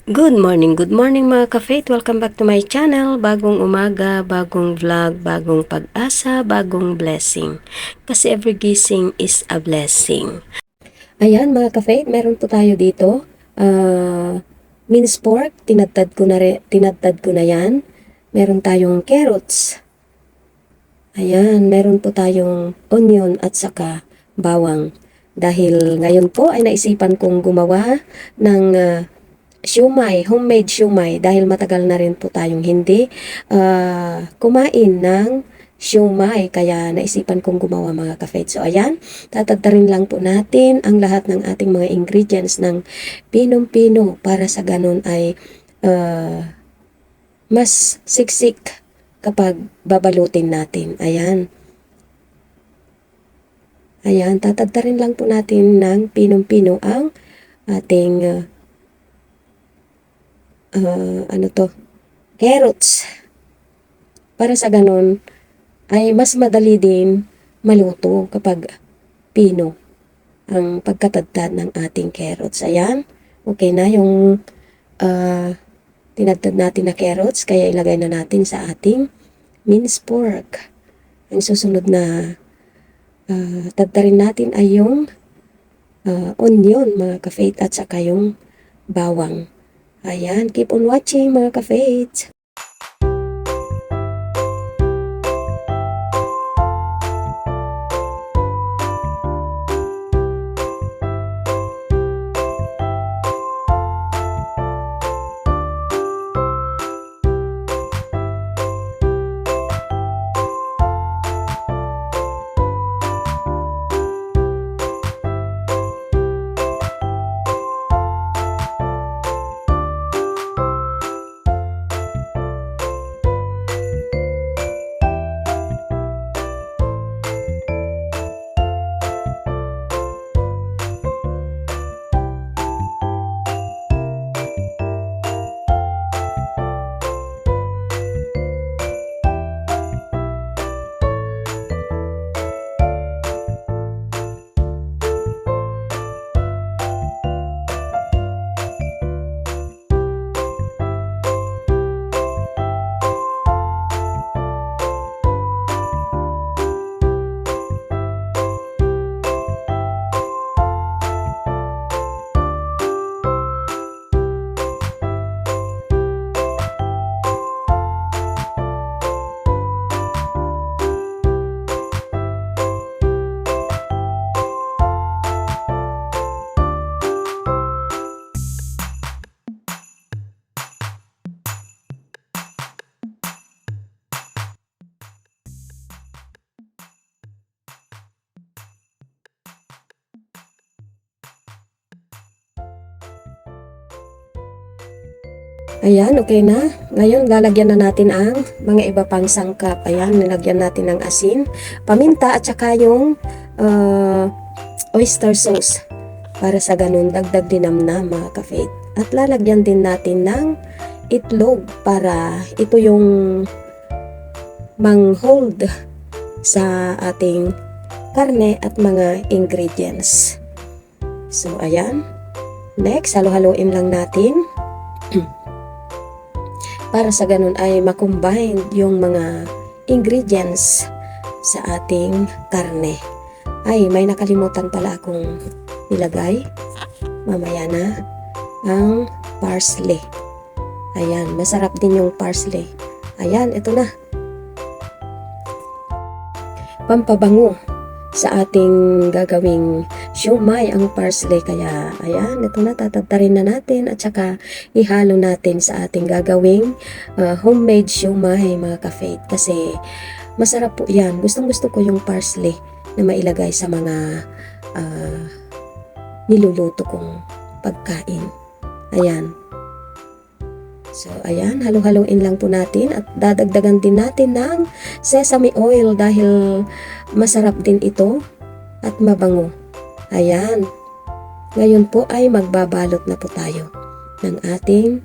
Good morning mga ka-faith. Welcome back to my channel. Bagong umaga, bagong vlog, bagong pag-asa, bagong blessing. Kasi every gising is a blessing. Ayan mga ka-faith, meron po tayo dito. Minced pork, tinadtad ko na yan. Meron tayong carrots. Ayan, meron po tayong onion at saka bawang. Dahil ngayon po ay naisipan kong gumawa ng siumay, homemade siumay, dahil matagal na rin po tayong hindi kumain ng siumay, kaya naisipan kong gumawa mga ka-faith. So ayan, tatadtarin lang po natin ang lahat ng ating mga ingredients ng pinong-pino para sa ganun ay mas siksik kapag babalutin natin. Ayan. Ayan, tatadtarin lang po natin ng pinong-pino ang ating carrots. Para sa ganun, ay mas madali din maluto kapag pino ang pagkatadtad ng ating carrots. Ayan, okay na yung tinadtad natin na carrots, kaya ilagay na natin sa ating minced pork. Ang susunod na tadtarin natin ay yung onion mga ka-faith at saka yung bawang. Ayan, keep on watching mga ka-faith. Ayan, okay na. Ngayon, lalagyan na natin ang mga iba pang sangkap. Ayan, nilagyan natin ng asin, paminta at saka yung oyster sauce. Para sa ganun, dagdag dinamnam mga ka-faith. At lalagyan din natin ng itlog para ito yung mang-hold sa ating karne at mga ingredients. So, ayan. Next, halo-haloin lang natin. Para sa ganun ay makombine yung mga ingredients sa ating karne. Ay, may nakalimutan pala akong nilagay. Mamaya na ang parsley. Ayan, masarap din yung parsley. Ayan, ito na. Pampabango sa ating gagawing siumay ang parsley. Kaya ayan, ito na, tatadtarin na natin at saka ihalo natin sa ating gagawing homemade siumay mga ka-faith. Kasi masarap po yan. Gustong gusto ko yung parsley na mailagay sa mga niluluto kong pagkain. Ayan. So, ayan, halo-haloin lang po natin at dadagdagan din natin ng sesame oil dahil masarap din ito at mabango. Ayan. Ngayon po ay magbabalot na po tayo ng ating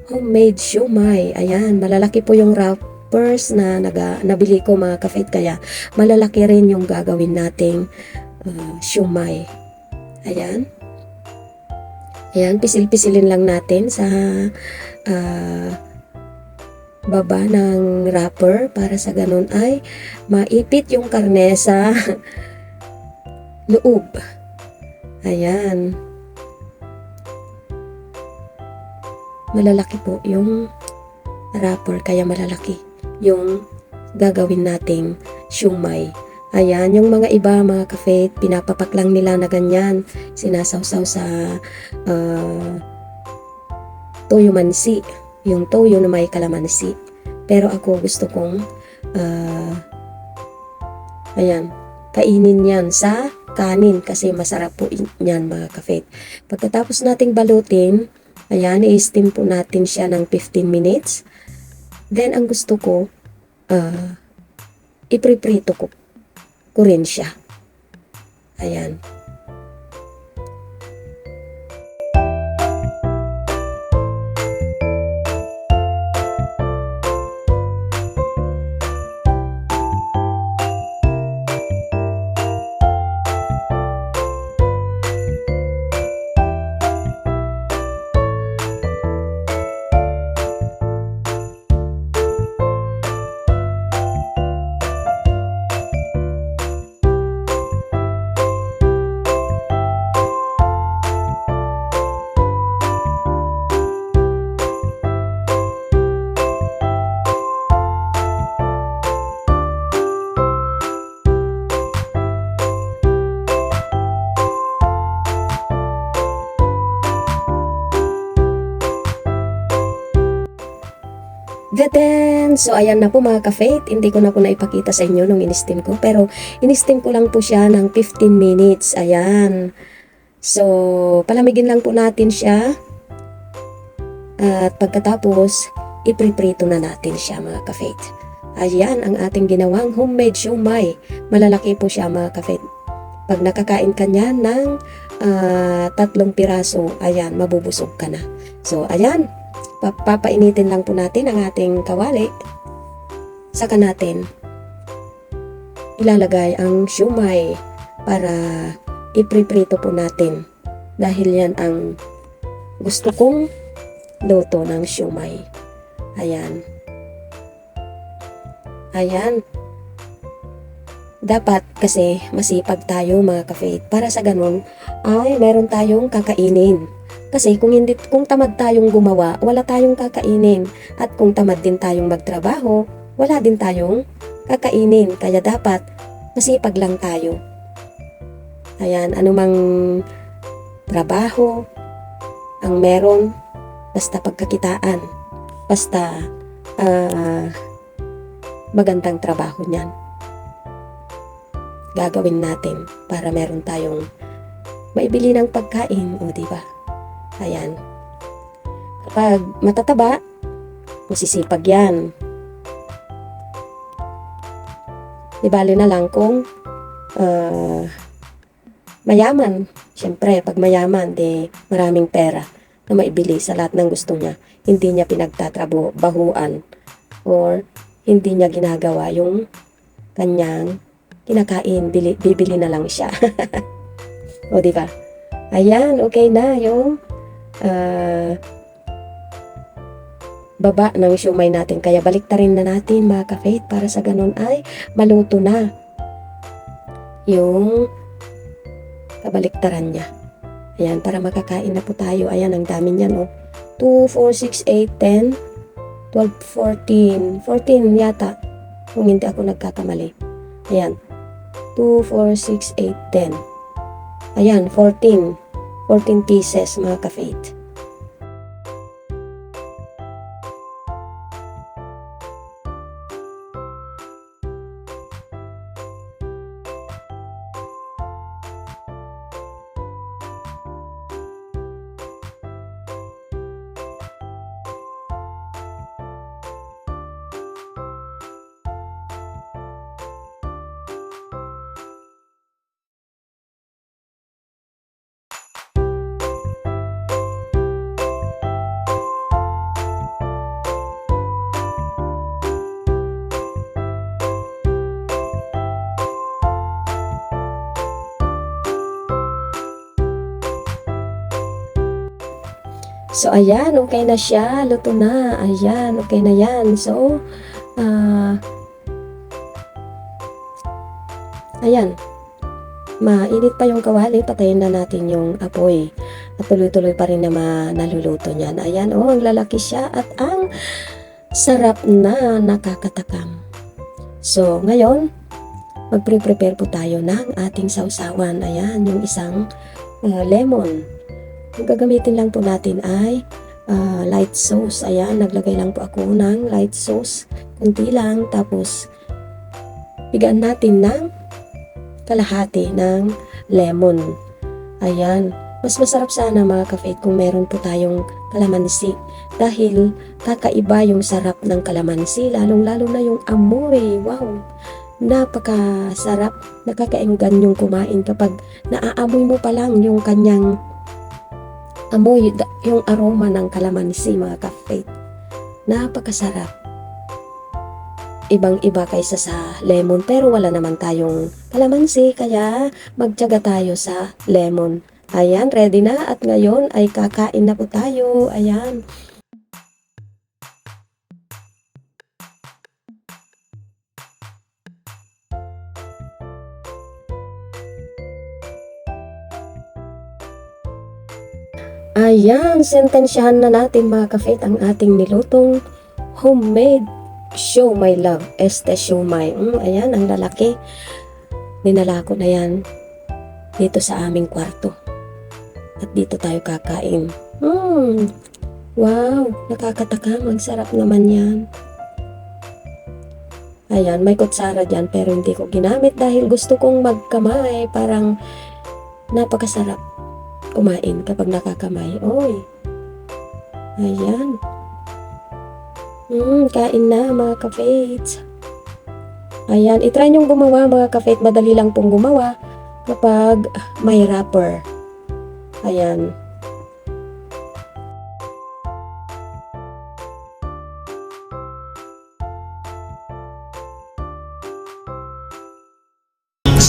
homemade siumay. Ayan, malalaki po yung wrappers na nabili ko mga ka-faith, kaya malalaki rin yung gagawin nating siumay. Ayan. Ayan, pisil-pisilin lang natin sa baba ng wrapper para sa ganun ay maipit yung karne sa loob. Ayan. Malalaki po yung wrapper, kaya malalaki yung gagawin nating siumay. Ayan, yung mga iba, mga kafe, pinapapak lang nila na ganyan. Sinasawsaw sa toyo mansi. Yung toyo na may kalamansi. Pero ako gusto kong ayan, kainin yan sa kanin kasi masarap po yan mga kafe. Pagkatapos nating balutin, ayan, i-steam po natin siya ng 15 minutes. Then, ang gusto ko, ipriprito ko rin siya. Ayan. Then, so ayan na po mga ka-faith, hindi ko na po naipakita sa inyo nung in-steam ko, pero in-steam ko lang po siya ng 15 minutes, ayan. So, palamigin lang po natin siya, at pagkatapos, ipriprito na natin siya mga ka-faith. Ayan ang ating ginawang homemade siumay, malalaki po siya mga ka-faith. Pag nakakain ka niyan ng 3 piraso, ayan, mabubusog ka na. So, ayan. Papainitin lang po natin ang ating kawali. Saka natin ilalagay ang siumay para ipriprito po natin. Dahil yan ang gusto kong luto ng siumay. Ayan. Ayan. Dapat kasi masipag tayo mga ka-faith. Para sa ganun ay meron tayong kakainin. Kasi kung tamad tayong gumawa, wala tayong kakainin. At kung tamad din tayong magtrabaho, wala din tayong kakainin. Kaya dapat masipag lang tayo. Ayan, anumang trabaho ang meron, basta pagkakitaan. Basta magandang trabaho niyan. Gagawin natin para meron tayong maibili ng pagkain, o diba? Ayan. Kapag matataba, masisipag yan. Di bali na lang kung mayaman. Siyempre, pag mayaman, di maraming pera na maibili sa lahat ng gusto niya. Hindi niya pinagtatrabahuan or hindi niya ginagawa yung kanyang kinakain. Bibili na lang siya. O, di ba? Ayan, okay na yung baba ng siumay natin. Kaya baliktarin na natin mga ka-faith para sa ganun ay maluto na yung kabaliktaran niya. Ayan, para makakain na po tayo. Ayan, ang dami niyan, oh. 2, 4, 6, 8, 10, 12, 14. 14 yata. Kung hindi ako nagkakamali. Ayan. 2, 4, 6, 8, 10. Ayan, 14 pieces mga ka-faith. So, ayan, okay na siya. Luto na. Ayan, okay na yan. So, ayan. Mainit pa yung kawali. Patayin na natin yung apoy. At tuloy-tuloy pa rin na naluluto niyan. Ayan, ang lalaki siya at ang sarap na nakakatakam. So, ngayon, magpre-prepare po tayo ng ating sausawan. Ayan, yung isang lemon. Ang gagamitin lang po natin ay light sauce. Ayan, naglagay lang po ako ng light sauce. Kunti lang. Tapos, bigyan natin ng kalahati ng lemon. Ayan. Mas masarap sana mga ka-faith kung meron po tayong kalamansi. Dahil kakaiba yung sarap ng kalamansi. Lalong-lalo na yung amoy. Wow! Napakasarap. Nakakaenggan yung kumain kapag naaamoy mo pa lang yung kanyang amoy, yung aroma ng kalamansi mga ka-faith. Napakasarap. Ibang-iba kaysa sa lemon pero wala naman tayong kalamansi kaya magtiyaga tayo sa lemon. Ayan, ready na at ngayon ay kakain na po tayo. Ayan. Ayan, sentensyahan na natin mga ka-faith ang ating nilutong homemade siomai love. Este siomai. Ayan, ang lalaki. Dinala ko na yan dito sa aming kwarto. At dito tayo kakain. Wow, nakakatakam. Ang sarap naman yan. Ayan, may kutsara dyan pero hindi ko ginamit dahil gusto kong magkamay. Parang napakasarap kumain kapag nakakamay. Oy. Ayan. Kain na mga ka-faith. Ayan, itry nyong gumawa mga ka-faith. Madali lang pong gumawa kapag may wrapper. Ayan.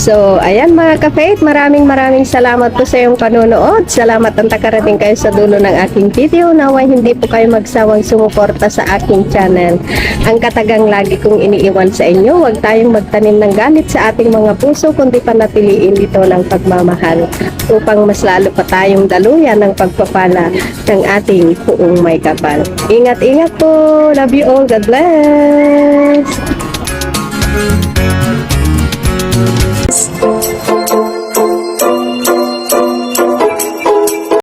So, ayan mga ka-faith, maraming salamat po sa iyong panonood. Salamat ang takarating kayo sa dulo ng aking video. Naway hindi po kayo magsawang sumuporta sa aking channel. Ang katagang lagi kong iniiwan sa inyo, huwag tayong magtanim ng galit sa ating mga puso, kundi panatiliin ito ng pagmamahal upang mas lalo pa tayong daluyan ng pagpapala ng ating puong may kapal. Ingat-ingat po. Love you all. God bless.